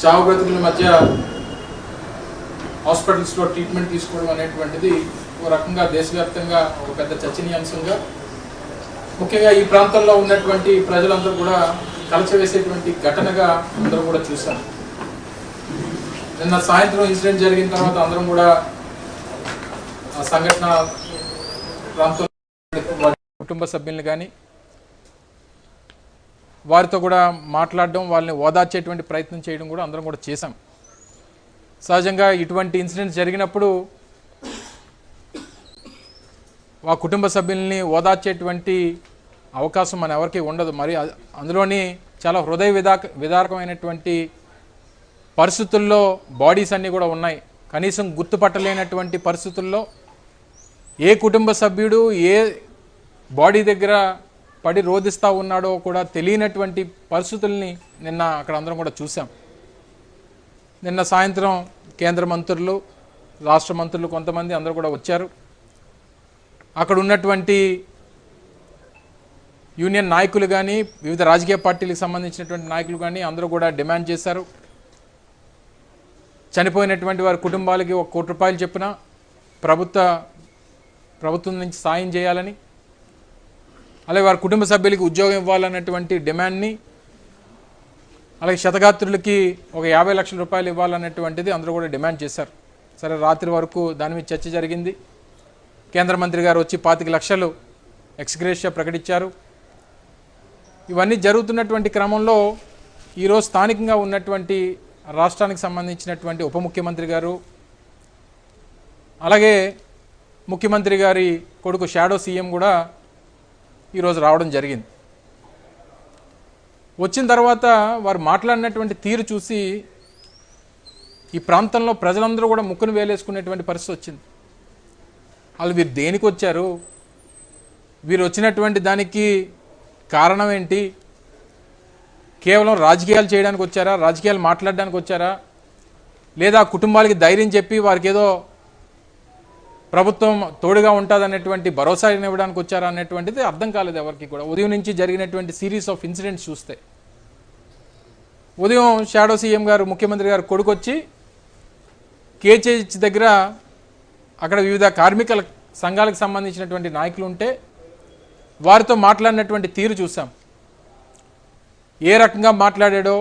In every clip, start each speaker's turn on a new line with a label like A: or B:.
A: చావు బ్రతుకుల మధ్య హాస్పిటల్స్లో ట్రీట్మెంట్ తీసుకోవడం అనేటువంటిది ఒక రకంగా దేశవ్యాప్తంగా ఒక పెద్ద చర్చనీయాంశంగా, ముఖ్యంగా ఈ ప్రాంతంలో ఉన్నటువంటి ప్రజలందరూ కూడా కలచవేసేటువంటి ఘటనగా అందరూ కూడా చూశారు. నిన్న సాయంత్రం ఇన్సిడెంట్ జరిగిన తర్వాత అందరం కూడా ఆ సంఘటన ప్రాంతంలో కుటుంబ సభ్యుల్ని కానీ వారితో కూడా మాట్లాడడం, వాళ్ళని ఓదార్చేటువంటి ప్రయత్నం చేయడం కూడా అందరం కూడా చేశాం. సహజంగా ఇటువంటి ఇన్సిడెంట్స్ జరిగినప్పుడు ఆ కుటుంబ సభ్యుల్ని ఓదార్చేటువంటి అవకాశం మన ఎవరికి ఉండదు. మరి అందులోని చాలా హృదయ విదారకమైనటువంటి పరిస్థితుల్లో బాడీస్ అన్నీ కూడా ఉన్నాయి. కనీసం గుర్తుపట్టలేనటువంటి పరిస్థితుల్లో ఏ కుటుంబ సభ్యుడు ఏ బాడీ దగ్గర పడి రోధిస్తూ ఉన్నాడో కూడా తెలియనటువంటి పరిస్థితుల్ని నిన్న అక్కడ అందరం కూడా చూసాం. నిన్న సాయంత్రం కేంద్ర మంత్రులు, రాష్ట్ర మంత్రులు కొంతమంది అందరూ కూడా వచ్చారు. అక్కడ ఉన్నటువంటి యూనియన్ నాయకులు కానీ, వివిధ రాజకీయ పార్టీలకు సంబంధించినటువంటి నాయకులు కానీ అందరూ కూడా డిమాండ్ చేశారు. చనిపోయినటువంటి వారి కుటుంబాలకి 1 కోటి రూపాయలు చొప్పున ప్రభుత్వం నుంచి సాయం చేయాలని, అలాగే వారి కుటుంబ సభ్యులకి ఉద్యోగం ఇవ్వాలన్నటువంటి డిమాండ్ని, అలాగే క్షతగాత్రులకి ఒక 50 లక్షల రూపాయలు ఇవ్వాలన్నటువంటిది అందరూ కూడా డిమాండ్ చేశారు. సరే, రాత్రి వరకు దాని మీద చర్చ జరిగింది. కేంద్ర మంత్రి గారు వచ్చి 25 లక్షలు ఎక్స్గ్రేషియా ప్రకటించారు. ఇవన్నీ జరుగుతున్నటువంటి క్రమంలో ఈరోజు స్థానికంగా ఉన్నటువంటి రాష్ట్రానికి సంబంధించినటువంటి ఉప ముఖ్యమంత్రి గారు, అలాగే ముఖ్యమంత్రి గారి కొడుకు షాడో సీఎం కూడా ఈరోజు రావడం జరిగింది. వచ్చిన తర్వాత వారు మాట్లాడినటువంటి తీరు చూసి ఈ ప్రాంతంలో ప్రజలందరూ కూడా ముక్కును వేలేసుకునేటువంటి పరిస్థితి వచ్చింది. వాళ్ళు వీరు దేనికి వచ్చారు, వీరు వచ్చినటువంటి దానికి కారణం ఏంటి, కేవలం రాజకీయాలు చేయడానికి వచ్చారా, రాజకీయాలు మాట్లాడడానికి వచ్చారా, లేదా కుటుంబాలకి ధైర్యం చెప్పి వారికి ఏదో ప్రభుత్వం తోడుగా ఉంటుందనేటువంటి భరోసా ఇవ్వడానికి వచ్చారా అనేటువంటిది అర్థం కాలేదు ఎవరికి కూడా. ఉదయం నుంచి జరిగినటువంటి సిరీస్ ఆఫ్ ఇన్సిడెంట్స్ చూస్తే, ఉదయం షాడో సీఎం గారు, ముఖ్యమంత్రి గారు కొడుకు వచ్చి కేజీహెచ్ దగ్గర అక్కడ వివిధ కార్మిక సంఘాలకు సంబంధించినటువంటి నాయకులు ఉంటే వారితో మాట్లాడినటువంటి తీరు చూసాం. ఏ రకంగా మాట్లాడాడో,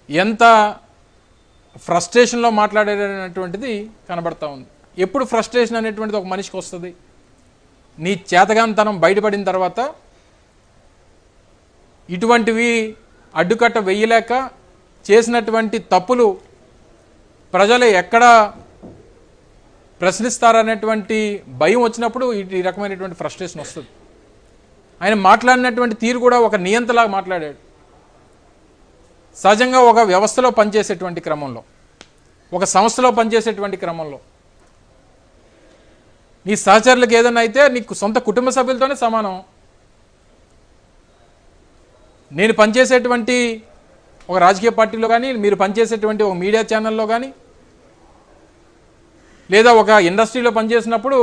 A: ఎంత ఫ్రస్ట్రేషన్లో మాట్లాడేటటువంటిది కనబడతా ఉంది. ఎప్పుడు ఫ్రస్ట్రేషన్ అనేటువంటిది ఒక మనిషికి వస్తుంది? నీ చేతగానితనం బయటపడిన తర్వాత ఇటువంటివి అడ్డుకట్ట వెయ్యలేక చేసినటువంటి తప్పులు ప్రజలు ఎక్కడ ప్రశ్నిస్తారనేటువంటి భయం వచ్చినప్పుడు ఈ రకమైనటువంటి ఫ్రస్ట్రేషన్ వస్తుంది. ఆయన మాట్లాడినటువంటి తీరు కూడా ఒక నియంతలాగా మాట్లాడాడు. సహజంగా ఒక వ్యవస్థలో పనిచేసేటువంటి క్రమంలో, ఒక సంస్థలో పనిచేసేటువంటి క్రమంలో నీ సహచరులకు ఏదైనా అయితే నీకు సొంత కుటుంబ సభ్యులతోనే సమానం. నేను పనిచేసేటువంటి ఒక రాజకీయ పార్టీలో కానీ, మీరు పనిచేసేటువంటి ఒక మీడియా ఛానల్లో కానీ, లేదా ఒక ఇండస్ట్రీలో పనిచేసినప్పుడు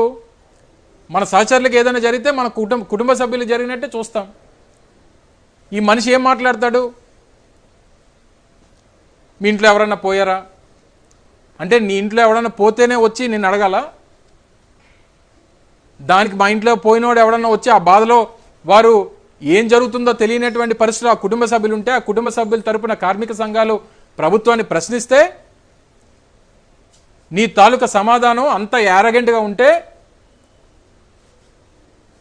A: మన సహచరులకు ఏదైనా జరిగితే మన కుటుంబ సభ్యులు జరిగినట్టే చూస్తాం. ఈ మనిషి ఏం మాట్లాడతాడు, మీ ఇంట్లో ఎవరన్నా పోయారా అంటే, నీ ఇంట్లో ఎవరన్నా పోతేనే వచ్చి నేను అడగాల? దానికి మా ఇంట్లో పోయినోడు ఎవడన్నా వచ్చి ఆ బాధలో వారు ఏం జరుగుతుందో తెలియనటువంటి పరిస్థితులు ఆ కుటుంబ సభ్యులు ఉంటే, ఆ కుటుంబ సభ్యుల తరపున కార్మిక సంఘాలు ప్రభుత్వాన్ని ప్రశ్నిస్తే నీ తాలూకా సమాధానం అంత యారగెంట్గా ఉంటే,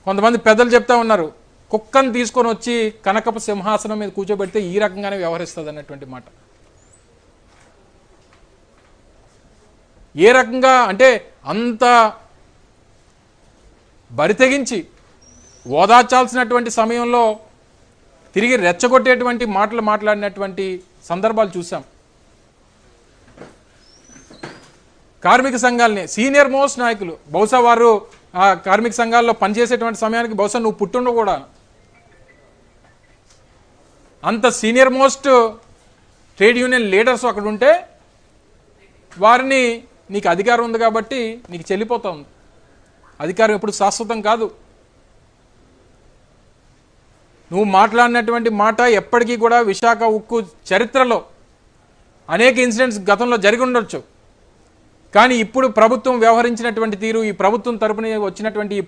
A: కొంతమంది పెద్దలు చెప్తా ఉన్నారు, కుక్కను తీసుకొని వచ్చి కనకపు సింహాసనం మీద కూర్చోబెడితే ఈ రకంగానే వ్యవహరిస్తుంది అన్నటువంటి మాట. ఏ రకంగా అంటే అంత బరితెగించి ఓదార్చాల్సినటువంటి సమయంలో తిరిగి రెచ్చగొట్టేటువంటి మాటలు మాట్లాడినటువంటి సందర్భాలు చూసాం. కార్మిక సంఘాలని సీనియర్ మోస్ట్ నాయకులు, బహుశా వారు ఆ కార్మిక సంఘాల్లో పనిచేసేటువంటి సమయానికి బహుశా నువ్వు పుట్టుండవు కూడా. అంత senior most trade union leaders అక్కడ ఉంటే వారిని నీకు అధికారం ఉంది కాబట్టి నీకు చెల్లిపోతా ఉంది. అధికారం ఎప్పుడు శాశ్వతం కాదు. నువ్వు మాట్లాడినటువంటి మాట ఎప్పటికీ కూడా విశాఖ ఉక్కు చరిత్రలో అనేక ఇన్సిడెంట్స్ గతంలో జరిగి ఉండొచ్చు. కానీ ఇప్పుడు ప్రభుత్వం వ్యవహరించినటువంటి తీరు, ఈ ప్రభుత్వం తరపున వచ్చినటువంటి ఈ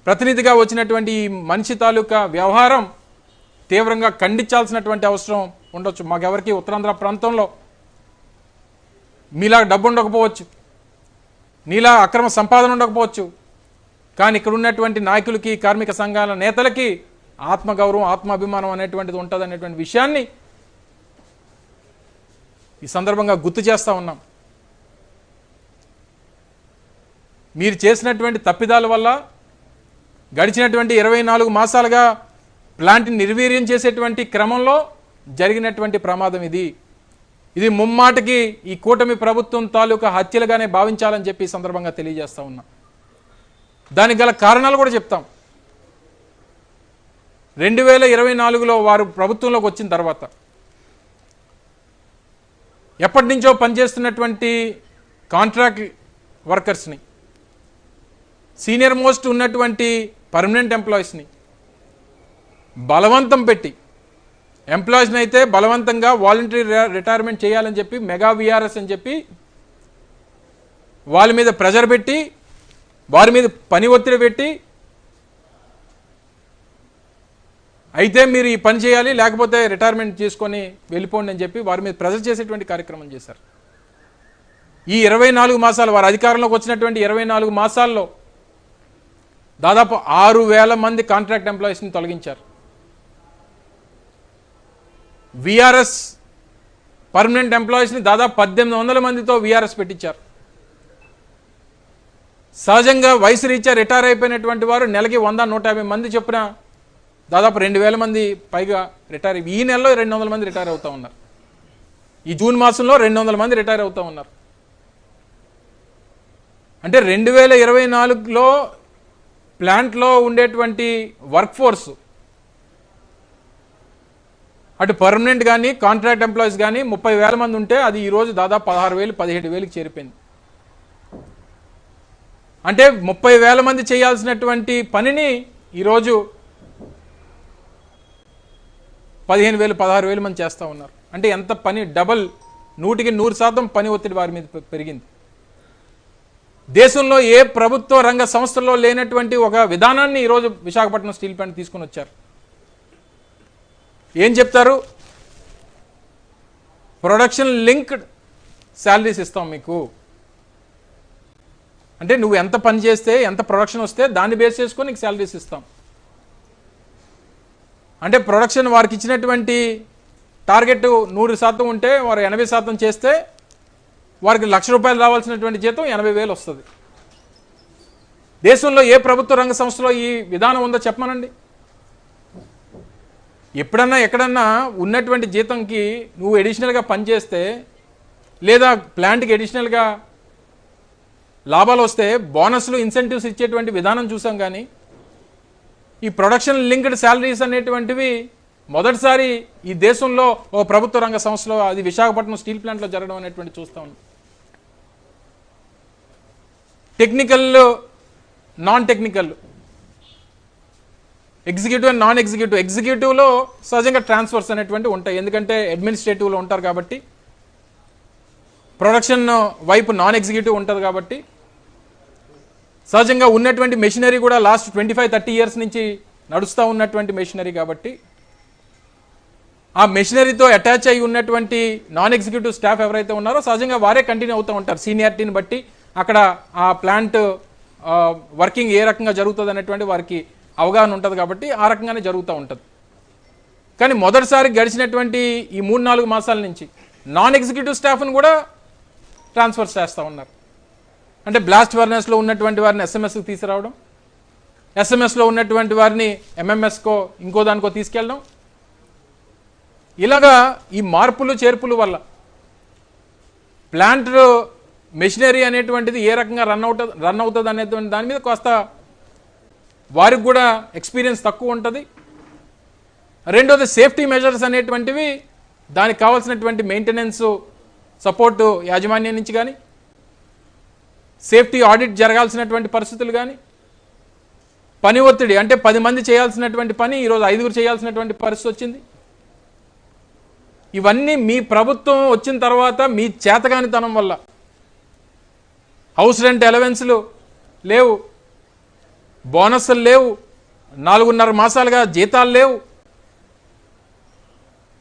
A: ప్రతినిధిగా వచ్చినటువంటి ఈ మనిషి తాలూకా వ్యవహారం తీవ్రంగా ఖండించాల్సినటువంటి అవసరం ఉండొచ్చు. మాకెవరికి ఉత్తరాంధ్ర ప్రాంతంలో మీలా డబ్బు ఉండకపోవచ్చు, నీలా అక్రమ సంపాదన ఉండకపోవచ్చు, కానీ ఇక్కడ ఉన్నటువంటి నాయకులకి, కార్మిక సంఘాల నేతలకి ఆత్మగౌరవం, ఆత్మాభిమానం అనేటువంటిది ఉంటుంది అనేటువంటి విషయాన్ని ఈ సందర్భంగా గుర్తు చేస్తూ ఉన్నాం. మీరు చేసినటువంటి తప్పిదాల వల్ల గడిచినటువంటి 24 మాసాలుగా ప్లాంట్ని నిర్వీర్యం చేసేటువంటి క్రమంలో జరిగినటువంటి ప్రమాదం ఇది ముమ్మాటికి ఈ కూటమి ప్రభుత్వం తాలూకా హత్యలుగానే భావించాలని చెప్పి ఈ సందర్భంగా తెలియజేస్తా ఉన్నాం. దానికి గల కారణాలు కూడా చెప్తాం. 2024లో వారు ప్రభుత్వంలోకి వచ్చిన తర్వాత ఎప్పటి నుంచో పనిచేస్తున్నటువంటి కాంట్రాక్ట్ వర్కర్స్ని, సీనియర్ మోస్ట్ ఉన్నటువంటి పర్మనెంట్ ఎంప్లాయీస్ని బలవంతం పెట్టి, ఎంప్లాయీస్ని అయితే బలవంతంగా వాలంటరీ రిటైర్మెంట్ చేయాలని చెప్పి మెగా విఆర్ఎస్ అని చెప్పి వాళ్ళ మీద ప్రెజర్ పెట్టి, వారి మీద పని ఒత్తిడి పెట్టి, అయితే మీరు ఈ పని చేయాలి లేకపోతే రిటైర్మెంట్ చేసుకొని వెళ్ళిపోండి అని చెప్పి వారి మీద ప్రెజర్ చేసేటువంటి కార్యక్రమం చేశారు. ఈ 24 మాసాలు వారు అధికారంలోకి వచ్చినటువంటి 24 మాసాల్లో దాదాపు 6,000 మంది కాంట్రాక్ట్ ఎంప్లాయీస్ని తొలగించారు. విఆర్ఎస్ పర్మనెంట్ ఎంప్లాయీస్ని దాదాపు 1,800 మందితో విఆర్ఎస్ పెట్టించారు. సహజంగా వయసు రీత్యా రిటైర్ అయిపోయినటువంటి వారు నెలకి 100-150 మంది చొప్పున దాదాపు 2,000 మంది పైగా రిటైర్. ఈ నెలలో 200 మంది రిటైర్ అవుతూ ఉన్నారు. ఈ జూన్ మాసంలో 200 మంది రిటైర్ అవుతూ ఉన్నారు. అంటే 2024లో ప్లాంట్లో ఉండేటువంటి వర్క్ ఫోర్స్, అటు పర్మనెంట్ కానీ కాంట్రాక్ట్ ఎంప్లాయీస్ కానీ 30,000 మంది ఉంటే అది ఈరోజు దాదాపు 16,000-17,000కి చేరిపోయింది. అంటే 30,000 మంది చేయాల్సినటువంటి పనిని ఈరోజు 15,000-16,000 మంది చేస్తూ ఉన్నారు. అంటే ఎంత పని, డబల్, 100% పని ఒత్తిడి వారి మీద పెరిగింది. దేశంలో ఏ ప్రభుత్వ రంగ సంస్థల్లో లేనటువంటి ఒక విధానాన్ని ఈరోజు విశాఖపట్నం స్టీల్ ప్లాంట్ తీసుకొని వచ్చారు. ఏం చెప్తారు? ప్రొడక్షన్ లింక్డ్ శాలరీస్ ఇస్తాం మీకు. అంటే నువ్వు ఎంత పని చేస్తే, ఎంత ప్రొడక్షన్ వస్తే దాన్ని బేస్ చేసుకొని నీకు శాలరీస్ ఇస్తాం. అంటే ప్రొడక్షన్ వారికి ఇచ్చినటువంటి టార్గెట్ 100% ఉంటే వారు 80% చేస్తే వారికి ₹1,00,000 రావాల్సినటువంటి జీతం 80,000 వస్తుంది. దేశంలో ఏ ప్రభుత్వ రంగ సంస్థలో ఈ విధానం ఉందో చెప్పమనండి. ఎప్పుడన్నా ఎక్కడన్నా ఉన్నటువంటి జీతంకి నువ్వు ఎడిషనల్గా పనిచేస్తే లేదా ప్లాంట్కి ఎడిషనల్గా లాభాలు వస్తే బోనస్లు, ఇన్సెంటివ్స్ ఇచ్చేటువంటి విధానం చూసాం. కానీ ఈ ప్రొడక్షన్ లింక్డ్ శాలరీస్ అనేటువంటివి మొదటిసారి ఈ దేశంలో ఓ ప్రభుత్వ రంగ సంస్థలో, అది విశాఖపట్నం స్టీల్ ప్లాంట్లో జరగడం అనేటువంటి చూస్తూ ఉన్నాం. Technical, non technical, executive and non executive. ఎగ్జిక్యూటివ్లో సహజంగా ట్రాన్స్ఫర్స్ అనేటువంటి ఉంటాయి, ఎందుకంటే అడ్మినిస్ట్రేటివ్లో ఉంటారు కాబట్టి. ప్రొడక్షన్ వైపు నాన్ ఎగ్జిక్యూటివ్ ఉంటుంది కాబట్టి సహజంగా ఉన్నటువంటి మెషినరీ కూడా లాస్ట్ 25-30 ఇయర్స్ నుంచి నడుస్తూ ఉన్నటువంటి మెషినరీ కాబట్టి ఆ మెషినరీతో అటాచ్ అయి ఉన్నటువంటి నాన్ ఎగ్జిక్యూటివ్ స్టాఫ్ ఎవరైతే ఉన్నారో సహజంగా వారే కంటిన్యూ అవుతూ ఉంటారు. సీనియారిటీని బట్టి అక్కడ ఆ ప్లాంట్ వర్కింగ్ ఏ రకంగా జరుగుతుంది అనేటువంటి వారికి అవగాహన ఉంటుంది కాబట్టి ఆ రకంగానే జరుగుతూ ఉంటుంది. కానీ మొదటిసారి గడిచినటువంటి ఈ 3-4 మాసాల నుంచి నాన్ ఎగ్జిక్యూటివ్ స్టాఫ్ను కూడా ట్రాన్స్ఫర్ చేస్తూ ఉన్నారు. అంటే బ్లాస్ట్ ఫర్నెస్లో ఉన్నటువంటి వారిని ఎస్ఎంఎస్కి తీసుకురావడం, ఎస్ఎంఎస్లో ఉన్నటువంటి వారిని ఎంఎంఎస్కో ఇంకో దానికో తీసుకెళ్ళడం. ఇలాగా ఈ మార్పులు చేర్పుల వల్ల ప్లాంట్ మెషినరీ అనేటువంటిది ఏ రకంగా రన్ అవుతుంది అనేటువంటి దాని మీద కాస్త వారికి కూడా ఎక్స్పీరియన్స్ తక్కువ ఉంటుంది. రెండోది సేఫ్టీ మెజర్స్ అనేటువంటివి, దానికి కావాల్సినటువంటి మెయింటెనెన్స్ సపోర్టు యాజమాన్యం నుంచి కానీ, సేఫ్టీ ఆడిట్ జరగాల్సినటువంటి పరిస్థితులు కానీ, పని ఒత్తిడి అంటే 10 మంది చేయాల్సినటువంటి పని ఈరోజు 5గురు చేయాల్సినటువంటి పరిస్థితి వచ్చింది. ఇవన్నీ మీ ప్రభుత్వం వచ్చిన తర్వాత మీ చేతగానితనం వల్ల. హౌస్ రెంట్ అలవెన్స్లు లేవు, బోనస్లు లేవు, 4.5 మాసాలుగా జీతాలు లేవు,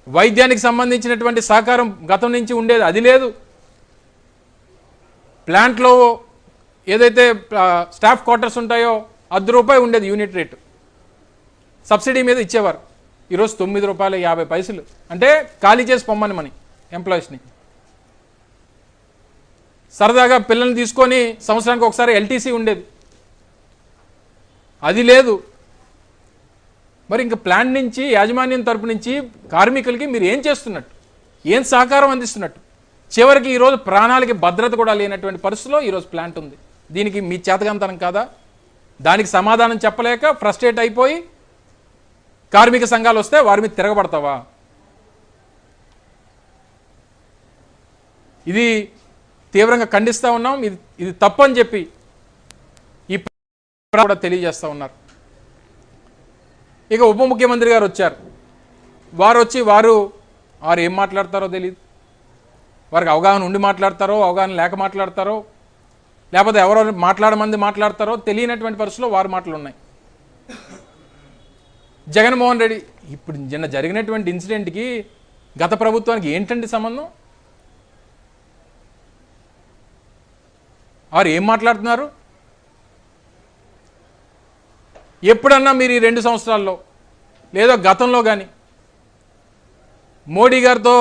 A: వైద్యానికి సంబంధించినటువంటి సహకారం గతం నుంచి ఉండేది అది లేదు, ప్లాంట్లో ఏదైతే స్టాఫ్ క్వార్టర్స్ ఉంటాయో ₹10 ఉండేది యూనిట్ రేటు, సబ్సిడీ మీద ఇచ్చేవారు. ఈరోజు ₹9.50 అంటే ఖాళీ చేసి పొమ్మని మని ఎంప్లాయీస్ని. సరదాగా పిల్లల్ని తీసుకొని సంవత్సరానికి ఒకసారి ఎల్టీసీ ఉండేది, అది లేదు. మరి ఇంకా ప్లాంట్ నుంచి యాజమాన్యం తరపు నుంచి కార్మికులకి మీరు ఏం చేస్తున్నట్టు, ఏం సహకారం అందిస్తున్నట్టు? చివరికి ఈరోజు ప్రాణాలకి భద్రత కూడా లేనటువంటి పరిస్థితిలో ఈరోజు ప్లాంట్ ఉంది. దీనికి మీ చేతకంతనం కాదా? దానికి సమాధానం చెప్పలేక ఫ్రస్ట్రేట్ అయిపోయి కార్మిక సంఘాలు వస్తే వారి మీద తిరగబడతావా? ఇది తీవ్రంగా ఖండిస్తూ ఉన్నాం. ఇది తప్పని చెప్పి ఈ కూడా తెలియజేస్తూ ఉన్నారు. ఇక ఉప ముఖ్యమంత్రి గారు వచ్చారు. వారు ఏం మాట్లాడతారో తెలియదు. వారికి అవగాహన ఉండి మాట్లాడతారో, అవగాహన లేక మాట్లాడతారో, లేకపోతే ఎవరో మాట్లాడమంది మాట్లాడతారో తెలియనటువంటి పరిస్థితుల్లో వారి మాటలు ఉన్నాయి. జగన్మోహన్ రెడ్డి ఇప్పుడు నిన్న జరిగినటువంటి ఇన్సిడెంట్కి గత ప్రభుత్వానికి ఏంటండి సంబంధం? వారు ఏం మాట్లాడుతున్నారు? ఎప్పుడన్నా మీరు ఈ 2 సంవత్సరాల్లో లేదా గతంలో కానీ మోడీ గారితో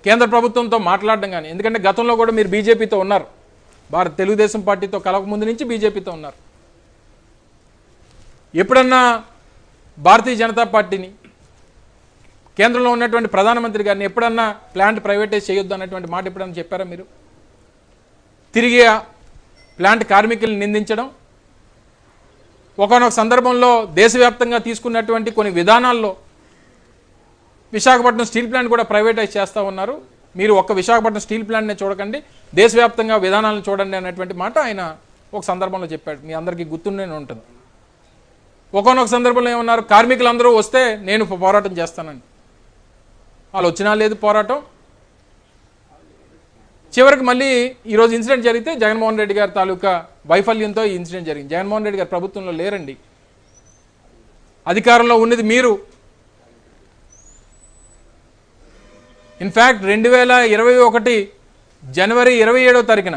A: కేంద్ర ప్రభుత్వంతో మాట్లాడడం కానీ, ఎందుకంటే గతంలో కూడా మీరు బీజేపీతో ఉన్నారు, తెలుగుదేశం పార్టీతో కలవక ముందు నుంచి బీజేపీతో ఉన్నారు. ఎప్పుడన్నా భారతీయ జనతా పార్టీని, కేంద్రంలో ఉన్నటువంటి ప్రధానమంత్రి గారిని ఎప్పుడన్నా ప్లాంట్ ప్రైవేటైజ్ చేయొద్దు అన్నటువంటి మాట ఎప్పుడన్నా చెప్పారా మీరు? తిరిగి ప్లాంట్ కార్మికుల్ని నిందించడం, ఒకనొక సందర్భంలో దేశవ్యాప్తంగా తీసుకున్నటువంటి కొన్ని విధానాల్లో విశాఖపట్నం స్టీల్ ప్లాంట్ కూడా ప్రైవేటైజ్ చేస్తూ ఉన్నారు. మీరు ఒక్క విశాఖపట్నం స్టీల్ ప్లాంట్నే చూడకండి, దేశవ్యాప్తంగా విధానాలను చూడండి అన్నటువంటి మాట ఆయన ఒక సందర్భంలో చెప్పాడు. మీ అందరికీ గుర్తుండే ఉంటుంది. ఒకనొక సందర్భంలో ఏమన్నారు, కార్మికులందరూ వస్తే నేను పోరాటం చేస్తానని. వాళ్ళు వచ్చినా లేదు పోరాటం. చివరికి మళ్ళీ ఈరోజు ఇన్సిడెంట్ జరిగితే జగన్మోహన్ రెడ్డి గారి తాలూకా వైఫల్యంతో ఈ ఇన్సిడెంట్ జరిగింది. జగన్మోహన్ రెడ్డి గారు ప్రభుత్వంలో లేరండి, అధికారంలో ఉన్నది మీరు. ఇన్ఫ్యాక్ట్ 2021 జనవరి 27వ తారీఖున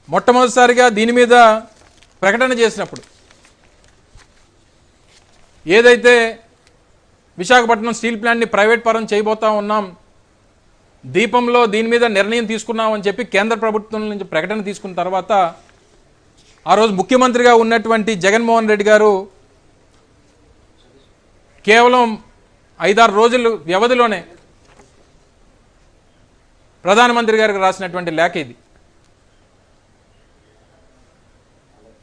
A: మొట్టమొదటిసారిగా దీని మీద ప్రకటన చేసినప్పుడు ఏదైతే విశాఖపట్నం స్టీల్ ప్లాంట్ని ప్రైవేట్ పరం చేయబోతా ఉన్నాం, దీపంలో దీని మీద నిర్ణయం తీసుకున్నామని చెప్పి కేంద్ర ప్రభుత్వం నుంచి ప్రకటన తీసుకున్న తర్వాత ఆ రోజు ముఖ్యమంత్రిగా ఉన్నటువంటి జగన్మోహన్ రెడ్డి గారు కేవలం 5-6 రోజుల వ్యవధిలోనే ప్రధానమంత్రి గారికి రాసినటువంటి లేఖ ఇది.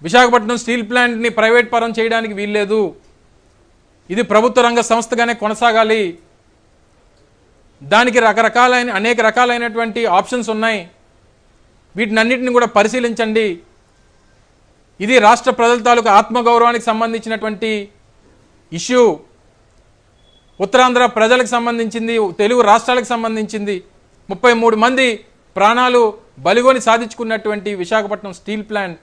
A: విశాఖపట్నం స్టీల్ ప్లాంట్ని ప్రైవేట్ పరం చేయడానికి వీల్లేదు, ఇది ప్రభుత్వ రంగ సంస్థగానే కొనసాగాలి, దానికి అనేక రకాలైనటువంటి ఆప్షన్స్ ఉన్నాయి, వీటినన్నిటిని కూడా పరిశీలించండి, ఇది రాష్ట్ర ప్రజల తాలూకు ఆత్మగౌరవానికి సంబంధించినటువంటి ఇష్యూ, ఉత్తరాంధ్ర ప్రజలకు సంబంధించింది, తెలుగు రాష్ట్రాలకు సంబంధించింది, 33 మంది ప్రాణాలు బలిగొని సాధించుకున్నటువంటి విశాఖపట్నం స్టీల్ ప్లాంట్,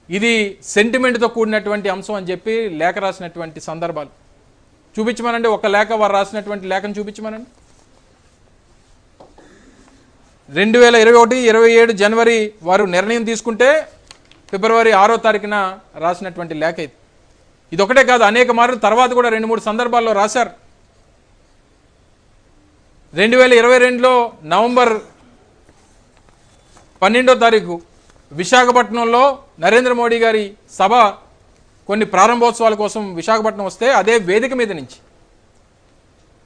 A: ఇది సెంటిమెంట్తో కూడినటువంటి అంశం అని చెప్పి లేఖ రాసినటువంటి సందర్భాలు చూపించమనండి. ఒక లేఖ వారు రాసినటువంటి లేఖను చూపించమనండి. 2021-27 జనవరి వారు నిర్ణయం తీసుకుంటే ఫిబ్రవరి 6వ తారీఖున రాసినటువంటి లేఖ ఇది. ఇదొకటే కాదు, అనేక మార్లు తర్వాత కూడా 2-3 సందర్భాల్లో రాశారు. 2022లో నవంబర్ 12వ తారీఖు విశాఖపట్నంలో నరేంద్ర మోడీ గారి సభ కొన్ని ప్రారంభోత్సవాల కోసం విశాఖపట్నం వస్తే అదే వేదిక మీద నుంచి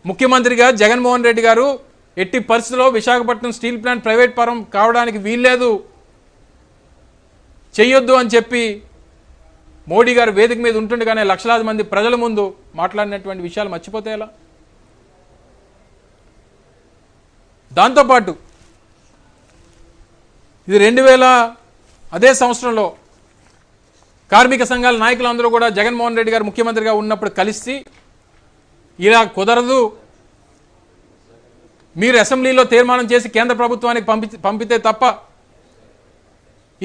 A: ముఖ్యమంత్రిగా జగన్మోహన్ రెడ్డి గారు ఎట్టి పరిస్థితుల్లో విశాఖపట్నం స్టీల్ ప్లాంట్ ప్రైవేట్ పరం కావడానికి వీల్లేదు, చెయ్యొద్దు అని చెప్పి మోడీ గారు వేదిక మీద ఉంటుండగానే లక్షలాది మంది ప్రజల ముందు మాట్లాడినటువంటి విషయాలు మర్చిపోతే ఎలా? దాంతోపాటు ఇది 2000 అదే సంవత్సరంలో కార్మిక సంఘాల నాయకులందరూ కూడా జగన్మోహన్ రెడ్డి గారు ముఖ్యమంత్రిగా ఉన్నప్పుడు కలిసి ఇలా కుదరదు, మీరు అసెంబ్లీలో తీర్మానం చేసి కేంద్ర ప్రభుత్వానికి పంపితే తప్ప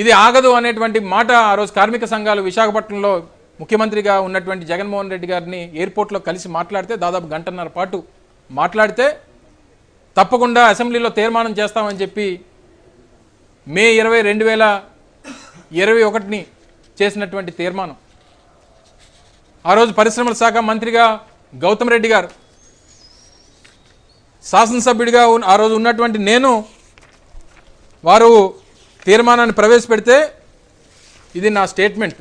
A: ఇది ఆగదు అనేటువంటి మాట ఆ రోజు కార్మిక సంఘాలు విశాఖపట్నంలో ముఖ్యమంత్రిగా ఉన్నటువంటి జగన్మోహన్ రెడ్డి గారిని ఎయిర్పోర్ట్లో కలిసి మాట్లాడితే దాదాపు గంటన్నర పాటు మాట్లాడితే తప్పకుండా అసెంబ్లీలో తీర్మానం చేస్తామని చెప్పి మే 20, 2021 చేసినటువంటి తీర్మానం. ఆ రోజు పరిశ్రమల శాఖ మంత్రిగా గౌతమ్ రెడ్డి గారు, శాసనసభ్యుడిగా ఆ రోజు ఉన్నటువంటి నేను, వారు తీర్మానాన్ని ప్రవేశపెడితే ఇది నా స్టేట్మెంట్,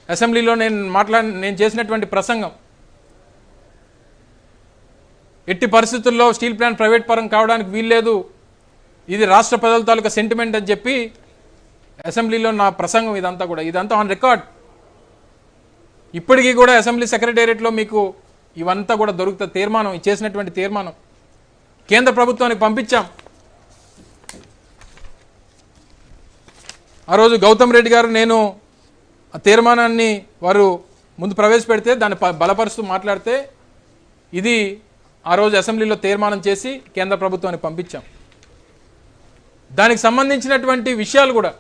A: అసెంబ్లీలో నేను చేసినటువంటి ప్రసంగం. ఎట్టి పరిస్థితుల్లో స్టీల్ ప్లాంట్ ప్రైవేట్ పరం కావడానికి వీల్లేదు, ఇది రాష్ట్ర ప్రజల తాలూకా సెంటిమెంట్ అని చెప్పి అసెంబ్లీలో నా ప్రసంగం ఇదంతా ఆన్ రికార్డ్. ఇప్పటికీ కూడా అసెంబ్లీ సెక్రటేరియట్లో మీకు ఇవంతా కూడా దొరుకుతుంది. తీర్మానం చేసినటువంటి తీర్మానం కేంద్ర ప్రభుత్వానికి పంపించాం. ఆ రోజు గౌతమ్ రెడ్డి గారు నేను ఆ తీర్మానాన్ని వారు ముందు ప్రవేశపెడితే దాన్ని బలపరుస్తూ మాట్లాడితే ఇది ఆ రోజు అసెంబ్లీలో తీర్మానం చేసి కేంద్ర ప్రభుత్వానికి పంపించాం. దానికి సంబంధించినటువంటి విషయాలు కూడా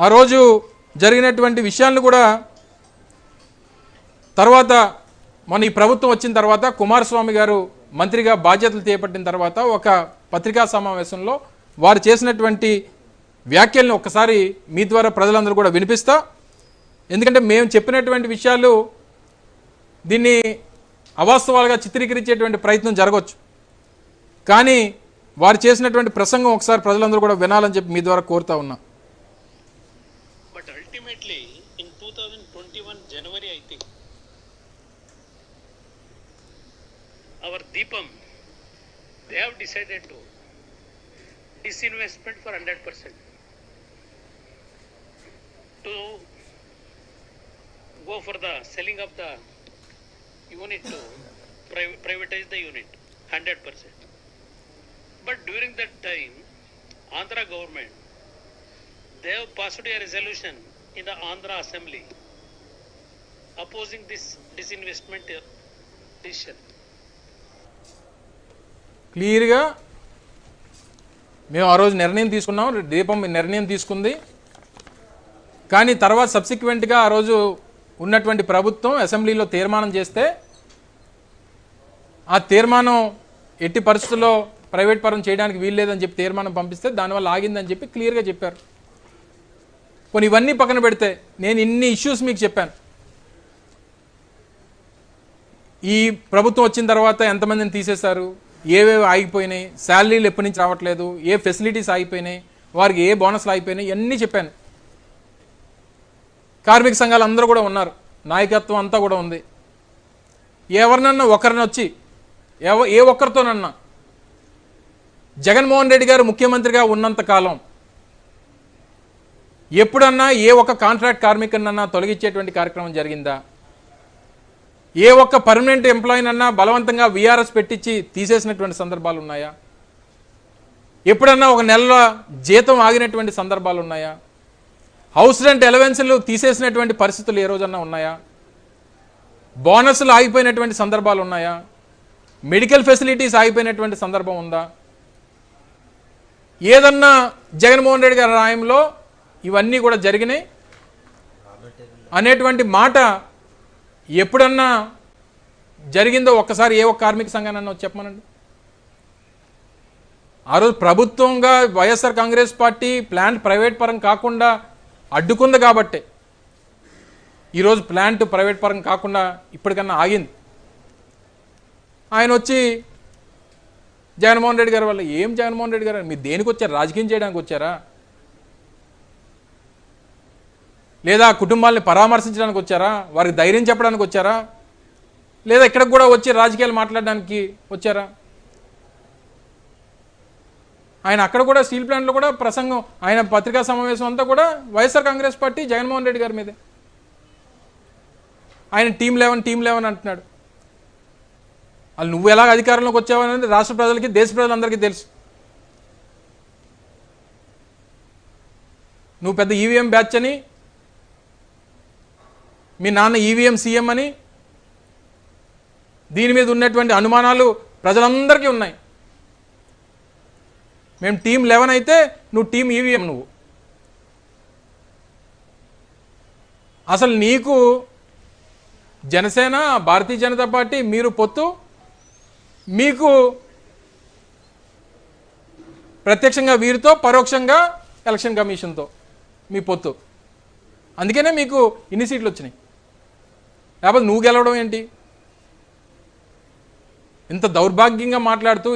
A: ఆ రోజు జరిగినటువంటి విషయాలను కూడా తర్వాత మన ఈ ప్రభుత్వం వచ్చిన తర్వాత కుమారస్వామి గారు మంత్రిగా బాధ్యతలు చేపట్టిన తర్వాత ఒక పత్రికా సమావేశంలో వారు చేసినటువంటి వ్యాఖ్యలను ఒక్కసారి మీ ద్వారా ప్రజలందరూ కూడా వినిపిస్తా. ఎందుకంటే మేము చెప్పినటువంటి విషయాలు దీన్ని అవాస్తవాలుగా చిత్రీకరించేటువంటి ప్రయత్నం జరగవచ్చు, కానీ వారు చేసినటువంటి ప్రసంగం ఒకసారి ప్రజలందరూ కూడా వినాలని చెప్పి మీ ద్వారా కోరుతా ఉన్నా.
B: But ultimately in 2021 January I think our Deepam they have decided to disinvestment for 100%, to go for the selling of the unit, to privatize the unit 100%. But during that time Andhra government they have passed a resolution in the Andhra Assembly opposing this disinvestment decision.
A: క్లియర్గా మేము ఆ రోజు నిర్ణయం తీసుకున్నాం, దీపం నిర్ణయం తీసుకుంది. కానీ తర్వాత సబ్సిక్వెంట్గా ఆ రోజు ఉన్నటువంటి ప్రభుత్వం అసెంబ్లీలో తీర్మానం చేస్తే ఆ తీర్మానం ఎట్టి పరిస్థితుల్లో ప్రైవేట్ పరం చేయడానికి వీల్లేదని చెప్పి తీర్మానం పంపిస్తే దానివల్ల ఆగిందని చెప్పి క్లియర్గా చెప్పారు. కొన్ని ఇవన్నీ పక్కన పెడితే నేను ఇన్ని ఇష్యూస్ మీకు చెప్పాను. ఈ ప్రభుత్వం వచ్చిన తర్వాత ఎంతమందిని తీసేశారు, ఏవేవి ఆగిపోయినాయి, శాలరీలు ఎప్పటి నుంచి రావట్లేదు, ఏ ఫెసిలిటీస్ ఆగిపోయినాయి, వారికి ఏ బోనస్లు ఆగిపోయినాయి, ఇవన్నీ చెప్పాను. కార్మిక సంఘాలు అందరూ కూడా ఉన్నారు, నాయకత్వం అంతా కూడా ఉంది. ఎవరినన్నా ఒకరిని వచ్చి ఏ ఒక్కరితోనన్నా జగన్మోహన్ రెడ్డి గారు ముఖ్యమంత్రిగా ఉన్నంత కాలం ఎప్పుడన్నా ఏ ఒక్క కాంట్రాక్ట్ కార్మికునన్నా తొలగించేటువంటి కార్యక్రమం జరిగిందా? ఏ ఒక్క పర్మనెంట్ ఎంప్లాయీనన్నా బలవంతంగా వీఆర్ఎస్ పెట్టించి తీసేసినటువంటి సందర్భాలు ఉన్నాయా? ఎప్పుడన్నా ఒక నెల జీతం ఆగినటువంటి సందర్భాలు ఉన్నాయా? హౌస్ రెంట్ అలవెన్స్లు తీసేసినటువంటి పరిస్థితులు ఏ రోజన్నా ఉన్నాయా? బోనస్లు ఆగిపోయినటువంటి సందర్భాలు ఉన్నాయా? మెడికల్ ఫెసిలిటీస్ ఆగిపోయినటువంటి సందర్భం ఉందా? ఏదన్నా జగన్మోహన్ రెడ్డి గారి రాయంలో ఇవన్నీ కూడా జరిగినాయి అనేటువంటి మాట ఎప్పుడన్నా జరిగిందో ఒక్కసారి ఏ ఒక్క కార్మిక సంఘానన్నా చెప్పమనండి. ఆ రోజు ప్రభుత్వంగా YSR Congress party plant private పరం కాకుండా అడ్డుకుంది కాబట్టే ఈరోజు ప్లాంట్ ప్రైవేట్ పరం కాకుండా ఇప్పటికన్నా ఆగింది. ఆయన వచ్చి జగన్మోహన్ రెడ్డి గారి వల్ల ఏం జగన్మోహన్ రెడ్డి గారు మీరు దేనికి వచ్చారు? రాజకీయం చేయడానికి వచ్చారా, లేదా కుటుంబాలని పరామర్శించడానికి వచ్చారా, వారికి ధైర్యం చెప్పడానికి వచ్చారా, లేదా ఇక్కడికి కూడా వచ్చి రాజకీయాలు మాట్లాడడానికి వచ్చారా? ఆయన అక్కడ కూడా స్టీల్ ప్లాంట్లో కూడా ప్రసంగం, ఆయన పత్రికా సమావేశం అంతా కూడా వైఎస్ఆర్ కాంగ్రెస్ పార్టీ జగన్మోహన్ రెడ్డి గారి మీదే. ఆయన టీం 11 అంటున్నాడు. వాళ్ళు నువ్వు ఎలాగ అధికారంలోకి వచ్చావనేది రాష్ట్ర ప్రజలకి దేశ ప్రజలందరికీ తెలుసు. నువ్వు పెద్ద ఈవీఎం బ్యాచ్ అని, మీ నాన్న ఈవీఎం సీఎం అని, దీని మీద ఉన్నటువంటి అనుమానాలు ప్రజలందరికీ ఉన్నాయి. మేము టీం 11 అయితే నువ్వు టీం ఈవీఎం. నువ్వు అసలు నీకు జనసేన, భారతీయ జనతా పార్టీ మీరు పొత్తు, మీకు ప్రత్యక్షంగా వీరితో, పరోక్షంగా ఎలక్షన్ కమిషన్తో మీ పొత్తు. అందుకనే మీకు ఇన్ని సీట్లు వచ్చినాయి. లేకపోతే నువ్వు గెలవడం ఏంటి? ఇంత దౌర్భాగ్యంగా మాట్లాడుతూ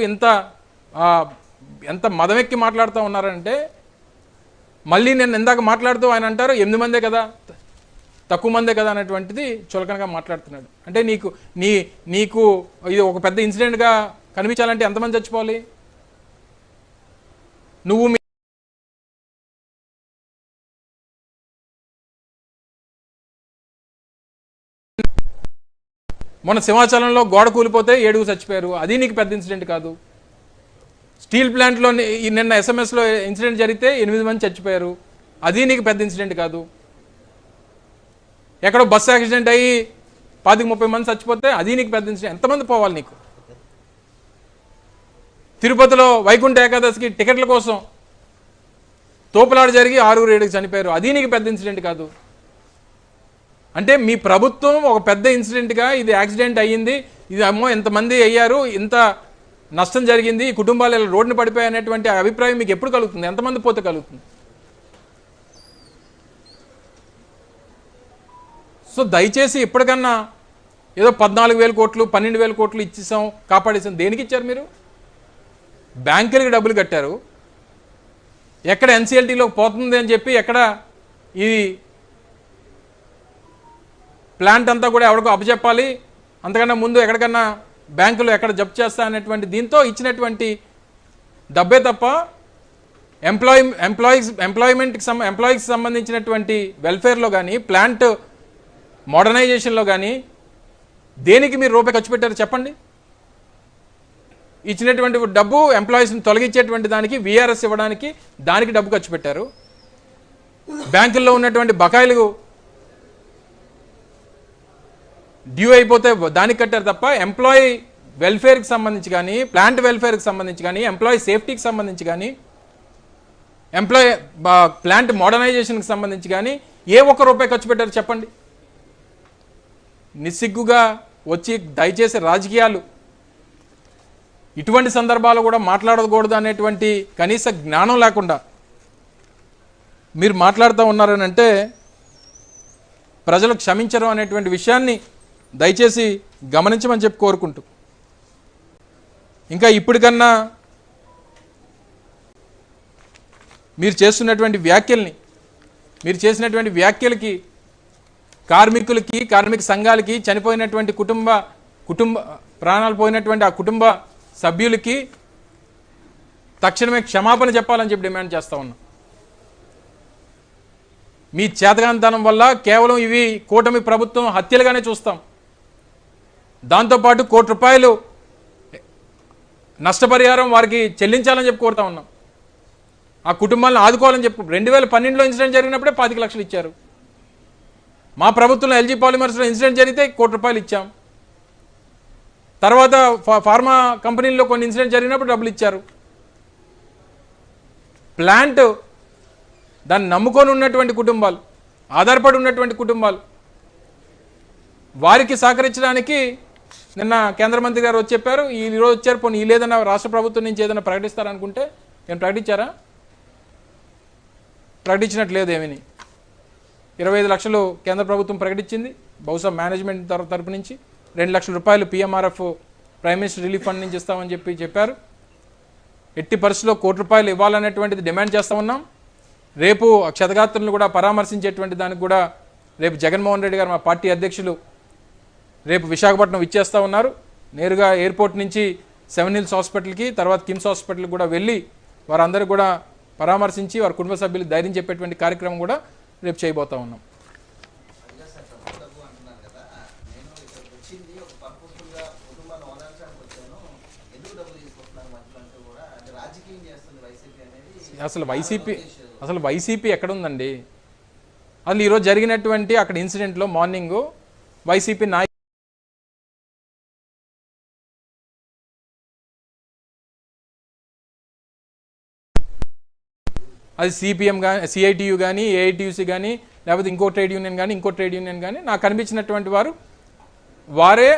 A: ఎంత మదమెక్కి మాట్లాడుతూ ఉన్నారంటే, మళ్ళీ నేను ఇందాక మాట్లాడుతూ ఆయన అంటారు 8 మందే కదా, తక్కువ మందే కదా అనేటువంటిది చులకనగా మాట్లాడుతున్నాడు. అంటే నీకు ఇది ఒక పెద్ద ఇన్సిడెంట్గా కనిపించాలంటే ఎంతమంది చచ్చిపోవాలి? నువ్వు మొన్న సింహాచలంలో గోడ కూలిపోతే 7 చచ్చిపోయారు, అది నీకు పెద్ద ఇన్సిడెంట్ కాదు. స్టీల్ ప్లాంట్లో నిన్న ఎస్ఎంఎస్లో ఇన్సిడెంట్ జరిగితే 8 మంది చచ్చిపోయారు, అది నీకు పెద్ద ఇన్సిడెంట్ కాదు. ఎక్కడో బస్సు యాక్సిడెంట్ అయ్యి 25-30 మంది చచ్చిపోతే అది నీకు పెద్ద ఇన్సిడెంట్. ఎంతమంది పోవాలి నీకు? తిరుపతిలో వైకుంఠ ఏకాదశికి టికెట్ల కోసం తోపులాట జరిగి 6-7 చనిపోయారు, అది నీకు పెద్ద ఇన్సిడెంట్ కాదు. అంటే మీ ప్రభుత్వం ఒక పెద్ద ఇన్సిడెంట్గా ఇది యాక్సిడెంట్ అయ్యింది, ఇది అమ్మో ఎంతమంది అయ్యారు, ఇంత నష్టం జరిగింది, ఈ కుటుంబాలు ఇలా రోడ్డున పడిపోయాయి అనేటువంటి అభిప్రాయం మీకు ఎప్పుడు కలుగుతుంది? ఎంతమంది పోతే కలుగుతుంది? సో దయచేసి ఇప్పటికన్నా ఏదో 14,000 కోట్లు 12,000 కోట్లు ఇచ్చేసాం, కాపాడేసాం. దేనికి ఇచ్చారు మీరు? బ్యాంకులకి డబ్బులు కట్టారు, ఎక్కడ ఎన్సీఎల్టీలోకి పోతుంది అని చెప్పి, ఎక్కడ ఈ ప్లాంట్ అంతా కూడా ఎవరికో అప్పచెప్పాలి, అంతకన్నా ముందు ఎక్కడికన్నా బ్యాంకులు ఎక్కడ జప్తు చేస్తా అనేటువంటి దీంతో ఇచ్చినటువంటి డబ్బే తప్ప ఎంప్లాయీకి సంబంధించినటువంటి వెల్ఫేర్లో కానీ, ప్లాంట్ మోడర్నైజేషన్లో కానీ దేనికి మీరు రూపాయి ఖర్చు పెట్టారు చెప్పండి? ఇచ్చినటువంటి డబ్బు ఎంప్లాయీస్ని తొలగించేటువంటి దానికి, వీఆర్ఎస్ ఇవ్వడానికి, దానికి డబ్బు ఖర్చు పెట్టారు. బ్యాంకుల్లో ఉన్నటువంటి బకాయిలు డ్యూ అయిపోతే దానికి కట్టారు తప్ప ఎంప్లాయీ వెల్ఫేర్కి సంబంధించి కానీ, ప్లాంట్ వెల్ఫేర్కి సంబంధించి కానీ, ఎంప్లాయీ సేఫ్టీకి సంబంధించి కానీ, ప్లాంట్ మోడర్నైజేషన్కి సంబంధించి కానీ ఏ ఒక్క రూపాయి ఖర్చు పెట్టారు చెప్పండి? నిస్సిగ్గుగా వచ్చి దయచేసి రాజకీయాలు ఇటువంటి సందర్భాలు కూడా మాట్లాడకూడదు అనేటువంటి కనీస జ్ఞానం లేకుండా మీరు మాట్లాడుతూ ఉన్నారని అంటే ప్రజలు క్షమించరు అనేటువంటి విషయాన్ని దయచేసి గమనించమని చెప్పి కోరుకుంటూ, ఇంకా ఇప్పటికన్నా మీరు చేస్తున్నటువంటి వ్యాఖ్యలకి కార్మికులకి, కార్మిక సంఘాలకి, చనిపోయినటువంటి కుటుంబ ప్రాణాలు పోయినటువంటి ఆ కుటుంబ సభ్యులకి తక్షణమే క్షమాపణ చెప్పాలని చెప్పి డిమాండ్ చేస్తూ ఉన్నాం. మీ చేతగానితనం వల్ల కేవలం ఇవి కూటమి ప్రభుత్వం హత్యలుగానే చూస్తాం. దాంతోపాటు ₹1 నష్టపరిహారం వారికి చెల్లించాలని చెప్పి కోరుతా ఉన్నాం. ఆ కుటుంబాలను ఆదుకోవాలని చెప్పి 2012లో ఇన్సిడెంట్ జరిగినప్పుడే 25 లక్షలు ఇచ్చారు. మా ప్రభుత్వంలో ఎల్జీ పాలిమర్స్లో ఇన్సిడెంట్ జరిగితే ₹1 ఇచ్చాం. తర్వాత ఫార్మా కంపెనీల్లో కొన్ని ఇన్సిడెంట్ జరిగినప్పుడు డబ్బులు ఇచ్చారు. ప్లాంట్ దాన్ని నమ్ముకొని ఉన్నటువంటి కుటుంబాలు, ఆధారపడి ఉన్నటువంటి కుటుంబాలు, వారికి సహకరించడానికి నిన్న కేంద్ర మంత్రి గారు వచ్చి చెప్పారు, ఈరోజు వచ్చారు. పోనీ లేదన్నా రాష్ట్ర ప్రభుత్వం నుంచి ఏదైనా ప్రకటిస్తారనుకుంటే నేను ప్రకటించారా? ప్రకటించినట్లేదు. ఏమని 25 లక్షలు కేంద్ర ప్రభుత్వం ప్రకటించింది, బహుశా మేనేజ్మెంట్ తరపు నుంచి. ₹2 లక్షల PMRF prime minister relief fund నుంచి ఇస్తామని చెప్పారు. ఎట్టి పరిస్థితుల్లో ₹1 ఇవ్వాలనేటువంటిది డిమాండ్ చేస్తూ ఉన్నాం. రేపు క్షతగాత్రులను కూడా పరామర్శించేటువంటి దానికి కూడా రేపు జగన్మోహన్ రెడ్డి గారు, మా పార్టీ అధ్యక్షులు, రేపు విశాఖపట్నం ఇచ్చేస్తూ ఉన్నారు. నేరుగా ఎయిర్పోర్ట్ నుంచి 7 Hills హాస్పిటల్కి, తర్వాత కిమ్స్ హాస్పిటల్కి కూడా వెళ్ళి వారందరూ కూడా పరామర్శించి వారి కుటుంబ సభ్యులు ధైర్యం చెప్పేటువంటి కార్యక్రమం కూడా రేపు చేయబోతా ఉన్నాం.
C: ఒక పర్పస్ఫుల్ గా కుటుంబాన్ని ఓదార్చడానికి వచ్చాను, ఎందుకు డబ్బులు తీసుకొస్తున్నారు మధ్యలో అంటూ కూడా అంటే రాజకీయం చేస్తుంది వైసీపీ అనేది.
A: అసలు వైసీపీ ఎక్కడుందండి? అసలు ఈరోజు జరిగినటువంటి అక్కడ ఇన్సిడెంట్లో మార్నింగ్ వైసీపీ నాయకులు అది సిపిఎం కానీ, సిఐటియు కానీ, ఏఐటియుసి కానీ, లేకపోతే ఇంకో ట్రేడ్ యూనియన్ కానీ నాకు కనిపించినటువంటి వారే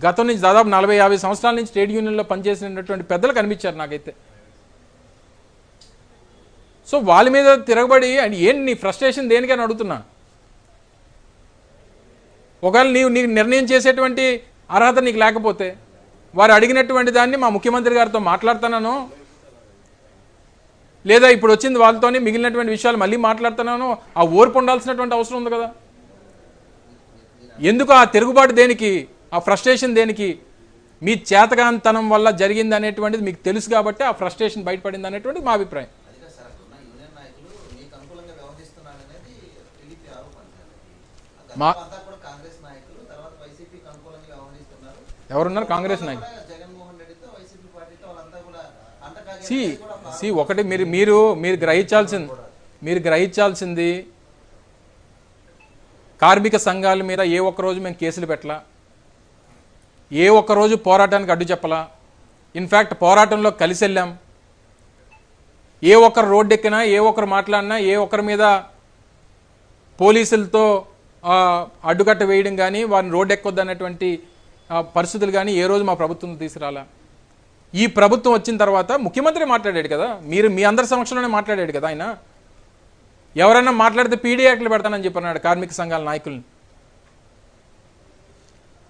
A: గతం నుంచి దాదాపు 40-50 సంవత్సరాల నుంచి ట్రేడ్ యూనియన్లో పనిచేసినటువంటి పెద్దలు కనిపించారు నాకైతే. సో వాళ్ళ మీద తిరగబడి ఏంటి నీ ఫ్రస్ట్రేషన్ దేనికని అడుగుతున్నా. ఒకవేళ నీకు నిర్ణయం చేసేటువంటి అర్హత నీకు లేకపోతే వారు అడిగినటువంటి దాన్ని మా ముఖ్యమంత్రి గారితో మాట్లాడుతున్నాను, లేదా ఇప్పుడు వచ్చింది వాళ్ళతోనే మిగిలినటువంటి విషయాలు మళ్ళీ మాట్లాడుతున్నాను, ఆ ఓర్పు ఉండాల్సినటువంటి అవసరం ఉంది కదా. ఎందుకు ఆ తిరుగుబాటు దేనికి, ఆ ఫ్రస్ట్రేషన్ దేనికి? మీ చేతగాంతనం వల్ల జరిగింది అనేటువంటిది మీకు తెలుసు కాబట్టి ఆ ఫ్రస్ట్రేషన్ బయటపడింది అనేటువంటిది మా అభిప్రాయం. ఎవరున్నారు కాంగ్రెస్ నాయకులు? ఒకటి మీరు గ్రహించాల్సింది కార్మిక సంఘాల మీద ఏ ఒక్కరోజు మేము కేసులు పెట్టలా, ఏ ఒక్కరోజు పోరాటానికి అడ్డు చెప్పలా. ఇన్ఫ్యాక్ట్ పోరాటంలో కలిసి వెళ్ళాం. ఏ ఒక్కరు రోడ్డు ఎక్కినా, ఏ ఒక్కరు మాట్లాడినా, ఏ ఒక్కరి మీద పోలీసులతో అడ్డుకట్ట వేయడం కానీ, వారిని రోడ్డు ఎక్కొద్దు అన్నటువంటి పరిస్థితులు కానీ ఏ రోజు మా ప్రభుత్వం తీసుకురాలా. ఈ ప్రభుత్వం వచ్చిన తర్వాత ముఖ్యమంత్రి మాట్లాడాడు కదా, మీ అందరి సమక్షంలోనే మాట్లాడాడు కదా ఆయన. ఎవరైనా మాట్లాడితే పీడీ యాక్ట్లు పెడతానని చెప్పన్నాడు కార్మిక సంఘాల నాయకుల్ని.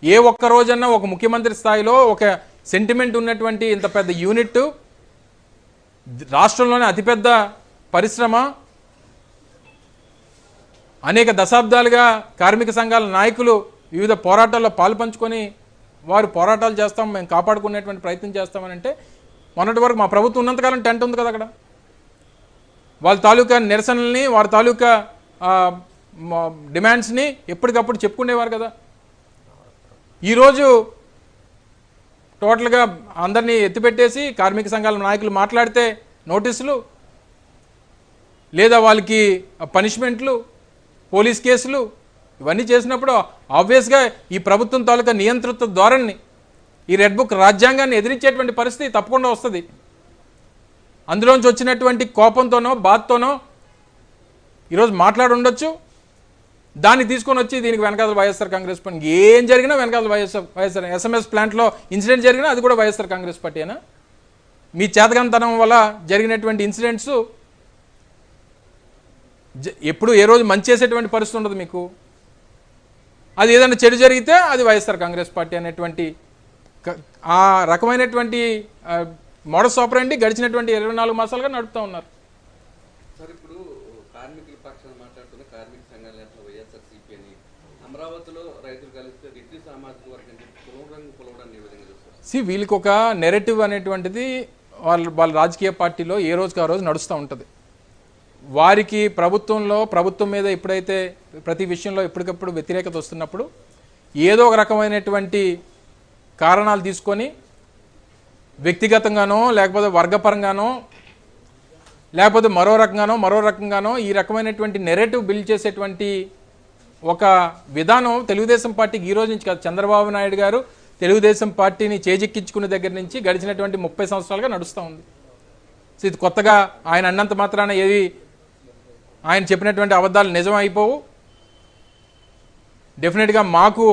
A: ఏ ఒక్క రోజన్నా ఒక ముఖ్యమంత్రి స్థాయిలో ఒక సెంటిమెంట్ ఉన్నటువంటి ఇంత పెద్ద యూనిట్, రాష్ట్రంలోనే అతిపెద్ద పరిశ్రమ, అనేక దశాబ్దాలుగా కార్మిక సంఘాల నాయకులు వివిధ పోరాటాల్లో పాల్పంచుకొని వారు పోరాటాలు చేస్తాం, మేము కాపాడుకునేటువంటి ప్రయత్నం చేస్తామని అంటే, మొన్నటి వరకు మా ప్రభుత్వం ఉన్నంతకాలం టెంట్ ఉంది కదా అక్కడ. వాళ్ళ తాలూకా నిరసనల్ని, వారి తాలూకా డిమాండ్స్ని ఎప్పటికప్పుడు చెప్పుకునేవారు కదా. ఈరోజు టోటల్గా అందరినీ ఎత్తిపెట్టేసి కార్మిక సంఘాల నాయకులు మాట్లాడితే నోటీసులు, లేదా వాళ్ళకి పనిష్మెంట్లు, పోలీస్ కేసులు, ఇవన్నీ చేసినప్పుడు ఆబ్వియస్గా ఈ ప్రభుత్వం తాలూకా నియంత్రిత ధోరణి, ఈ రెడ్ బుక్ రాజ్యాంగాన్ని ఎదిరించేటువంటి పరిస్థితి తప్పకుండా వస్తుంది. అందులోంచి వచ్చినటువంటి కోపంతోనో బాధతోనో ఈరోజు మాట్లాడి ఉండొచ్చు. దాన్ని తీసుకొని వచ్చి దీనికి వెనకాల వైఎస్ఆర్ కాంగ్రెస్ పార్టీ, ఏం జరిగినా వెనకాల వైఎస్ఆర్ SMS ప్లాంట్లో ఇన్సిడెంట్ జరిగినా అది కూడా వైఎస్ఆర్ కాంగ్రెస్ పార్టీనా? మీ చేతకంతనం వల్ల జరిగినటువంటి ఇన్సిడెంట్స్ ఎప్పుడు ఏ రోజు మంచి చేసేటువంటి పరిస్థితి ఉండదు మీకు. అది ఏదైనా చెడు జరిగితే అది వైఎస్ఆర్ కాంగ్రెస్ పార్టీ అనేటువంటి ఆ రకమైనటువంటి మోడస్ ఆపరెండి గడిచినటువంటి 24 మాసాలుగా నడుపుతూ ఉన్నారు.
D: సార్, ఇప్పుడు కార్మికుల పక్షాన మాట్లాడుతున్న కార్మిక సంఘాల నేతలు వైఎస్ఆర్సీపీ అని అమరావతిలో రైతులు కలిస్తే రెడ్డి సామాజిక వర్గం కులవడాన్ని ఏ విధంగా చూస్తారు?
A: వీళ్ళకి ఒక నెరేటివ్ అనేటువంటిది వాళ్ళ రాజకీయ పార్టీలో ఏ రోజుకి ఆ రోజు నడుస్తూ ఉంటుంది. వారికి ప్రభుత్వం మీద ఎప్పుడైతే ప్రతి విషయంలో ఎప్పటికప్పుడు వ్యతిరేకత వస్తున్నప్పుడు ఏదో ఒక రకమైనటువంటి కారణాలు తీసుకొని వ్యక్తిగతంగానో, లేకపోతే వర్గపరంగానో, లేకపోతే మరో రకంగానో ఈ రకమైనటువంటి నెరేటివ్ బిల్డ్ చేసేటువంటి ఒక విధానం తెలుగుదేశం పార్టీకి ఈ రోజు నుంచి కాదు, చంద్రబాబు నాయుడు గారు తెలుగుదేశం పార్టీని చేజెక్కించుకునే దగ్గర నుంచి గడిచినటువంటి 30 సంవత్సరాలుగా నడుస్తూ ఉంది. సో ఇది కొత్తగా ఆయన అన్నంత మాత్రాన ఏది ఆయన చెప్పినటువంటి అబద్ధాలు నిజం అయిపోవు. డెఫినెట్గా మాకు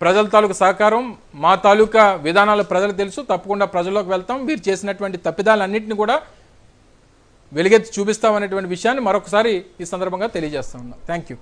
A: ప్రజల తాలూకు సహకారం, మా తాలూకా విధానాలు ప్రజలకు తెలుసు. తప్పకుండా ప్రజల్లోకి వెళ్తాం. మీరు చేసినటువంటి తప్పిదాలన్నింటినీ కూడా వెలుగెత్తి చూపిస్తామనేటువంటి విషయాన్ని మరొకసారి ఈ సందర్భంగా తెలియజేస్తా ఉన్నాం. Thank you.